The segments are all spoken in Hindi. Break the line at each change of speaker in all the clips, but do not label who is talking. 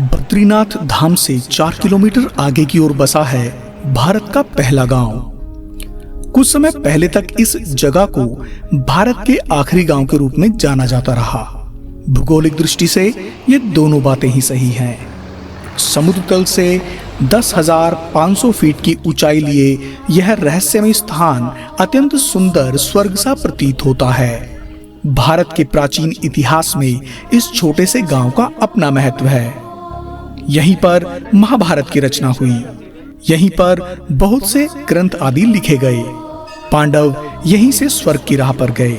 बद्रीनाथ धाम से 4 किलोमीटर आगे की ओर बसा है भारत का पहला गांव। कुछ समय पहले तक इस जगह को भारत के आखिरी गांव के रूप में जाना जाता रहा। भूगोलिक दृष्टि से ये दोनों बातें ही सही हैं। समुद्र तल से 10,500 फीट की ऊंचाई लिए यह रहस्यमय स्थान अत्यंत सुंदर स्वर्ग सा प्रतीत होता है। भारत के प्राचीन इतिहास में इस छोटे से गांव का अपना महत्व है। यहीं पर महाभारत की रचना हुई, यहीं पर बहुत से ग्रंथ आदि लिखे गए। पांडव यहीं से स्वर्ग की राह पर गए।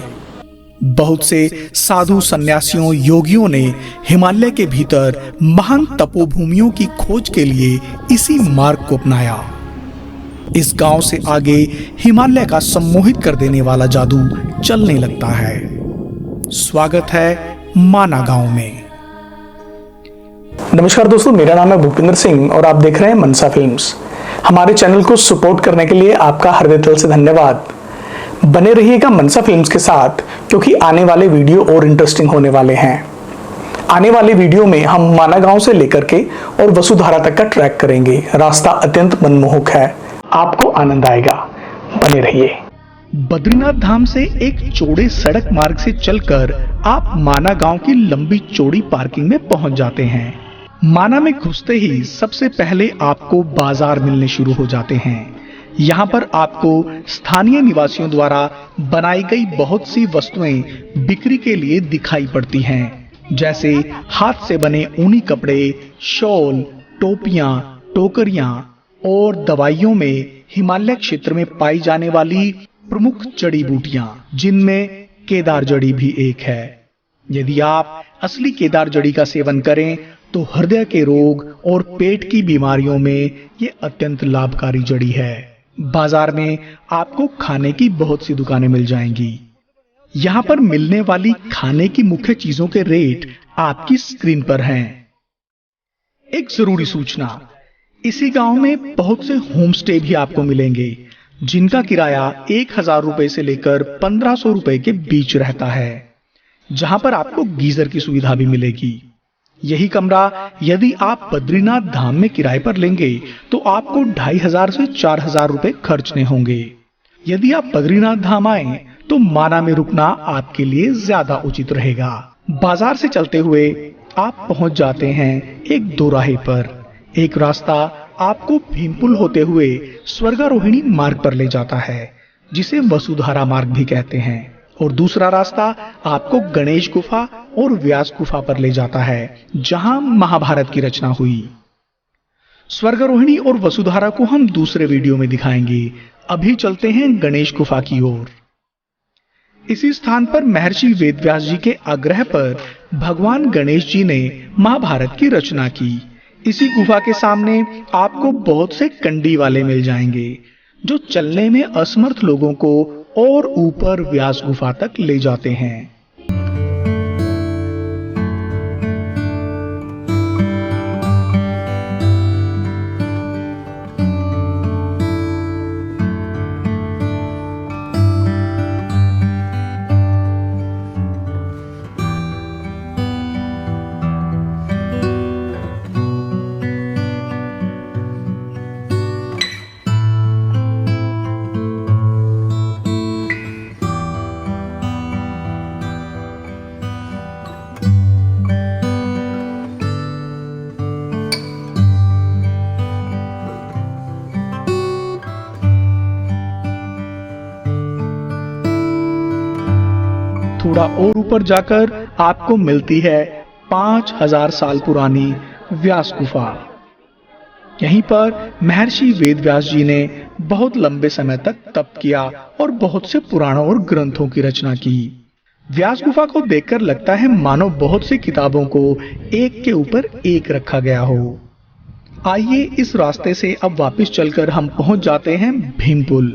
बहुत से साधु सन्यासियों योगियों ने हिमालय के भीतर महान तपोभूमियों की खोज के लिए इसी मार्ग को अपनाया। इस गांव से आगे हिमालय का सम्मोहित कर देने वाला जादू चलने लगता है। स्वागत है माना गांव में।
नमस्कार दोस्तों, मेरा नाम है भूपिंदर सिंह और आप देख रहे हैं मनसा फिल्म्स। हमारे चैनल को सपोर्ट करने के लिए आपका हृदय तल से धन्यवाद। बने रहिएगा मनसा फिल्म्स के साथ, क्योंकि आने वाले वीडियो और इंटरेस्टिंग होने वाले हैं। आने वाले वीडियो में हम माना गांव से लेकर के और वसुधारा तक का ट्रैक करेंगे। रास्ता अत्यंत मनमोहक है, आपको आनंद आएगा। बने रहिए।
बद्रीनाथ धाम से एक चौड़े सड़क मार्ग से चलकर आप माना गांव की लंबी चौड़ी पार्किंग में पहुंच जाते हैं। माना में घुसते ही सबसे पहले आपको बाजार मिलने शुरू हो जाते हैं। यहाँ पर आपको स्थानीय निवासियों द्वारा बनाई गई बहुत सी वस्तुएं बिक्री के लिए दिखाई पड़ती हैं, जैसे हाथ से बने ऊनी कपड़े, शॉल, टोपियां, टोकरियां और दवाइयों में हिमालय क्षेत्र में पाई जाने वाली प्रमुख जड़ी बूटियां, जिनमें केदार जड़ी भी एक है। यदि आप असली केदार जड़ी का सेवन करें तो हृदय के रोग और पेट की बीमारियों में ये अत्यंत लाभकारी जड़ी है। बाजार में आपको खाने की बहुत सी दुकानें मिल जाएंगी। यहाँ पर मिलने वाली खाने की मुख्य चीजों के रेट आपकी स्क्रीन पर हैं। एक जरूरी सूचना, इसी गांव में बहुत से होम स्टे भी आपको मिलेंगे, जिनका किराया 1,000 रुपए से लेकर 1,500 रुपए के बीच रहता है, जहां पर आपको गीजर की सुविधा भी मिलेगी। यही कमरा यदि आप बद्रीनाथ धाम में किराए पर लेंगे तो आपको 2,500 से 4,000 रुपए खर्चने होंगे। यदि आप बद्रीनाथ धाम आए तो माना में रुकना आपके लिए ज्यादा उचित रहेगा। बाजार से चलते हुए आप पहुंच जाते हैं एक दोराहे पर। एक रास्ता आपको भीमपुल होते हुए स्वर्गारोहिणी मार्ग पर ले जाता है, जिसे वसुधारा मार्ग भी कहते हैं, और दूसरा रास्ता आपको गणेश गुफा और व्यास गुफा पर ले जाता है, जहां महाभारत की रचना हुई। स्वर्गारोहिणी और वसुधारा को हम दूसरे वीडियो में दिखाएंगे। अभी चलते हैं गणेश गुफा की ओर। इसी स्थान पर महर्षि वेदव्यास जी के आग्रह पर भगवान गणेश जी ने महाभारत की रचना की। इसी गुफा के सामने आपको बहुत से कंडी वाले मिल जाएंगे, जो चलने में असमर्थ लोगों को और ऊपर व्यास गुफा तक ले जाते हैं। थोड़ा और ऊपर जाकर आपको मिलती है 5,000 साल पुरानी व्यास गुफा। यहीं पर महर्षि वेदव्यास जी ने बहुत लंबे समय तक तप किया और बहुत से पुराणों और ग्रंथों की रचना की। व्यास गुफा को देखकर लगता है मानो बहुत सी किताबों को एक के ऊपर एक रखा गया हो। आइए इस रास्ते से अब वापस चलकर हम पहुंच जाते हैं भीमपुल।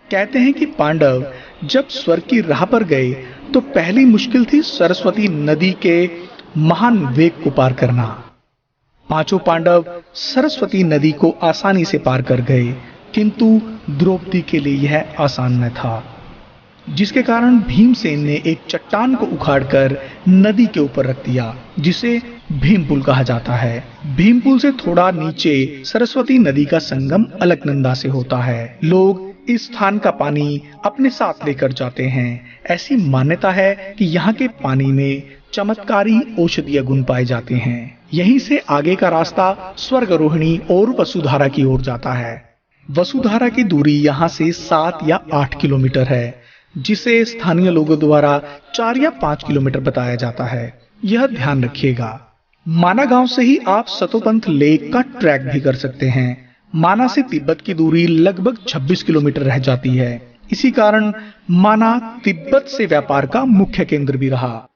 कहते हैं कि पांडव जब स्वर्ग की राह पर गए तो पहली मुश्किल थी सरस्वती नदी के महान वेग को पार करना। पांचों पांडव सरस्वती नदी को आसानी से पार कर गए, किंतु द्रौपदी के लिए यह आसान न था। जिसके कारण भीमसेन ने एक चट्टान को उखाड़कर नदी के ऊपर रख दिया, जिसे भीमपुल कहा जाता है। भीमपुल से थोड़ा नीचे सरस्वती नदी का संगम अलकनंदा से होता है। लोग इस स्थान का पानी अपने साथ लेकर जाते हैं। ऐसी मान्यता है कि यहाँ के पानी में चमत्कारी औषधीय गुण पाए जाते हैं। यहीं से आगे का रास्ता स्वर्गरोहिणी और वसुधारा की ओर जाता है। वसुधारा की दूरी यहाँ से 7 या 8 किलोमीटर है, जिसे स्थानीय लोगों द्वारा 4 या 5 किलोमीटर बताया जाता है। यह ध्यान रखिएगा। माना गांव से ही आप सतोपंथ लेक का ट्रैक भी कर सकते हैं। माना से तिब्बत की दूरी लगभग 26 किलोमीटर रह जाती है। इसी कारण माना तिब्बत से व्यापार का मुख्य केंद्र भी रहा।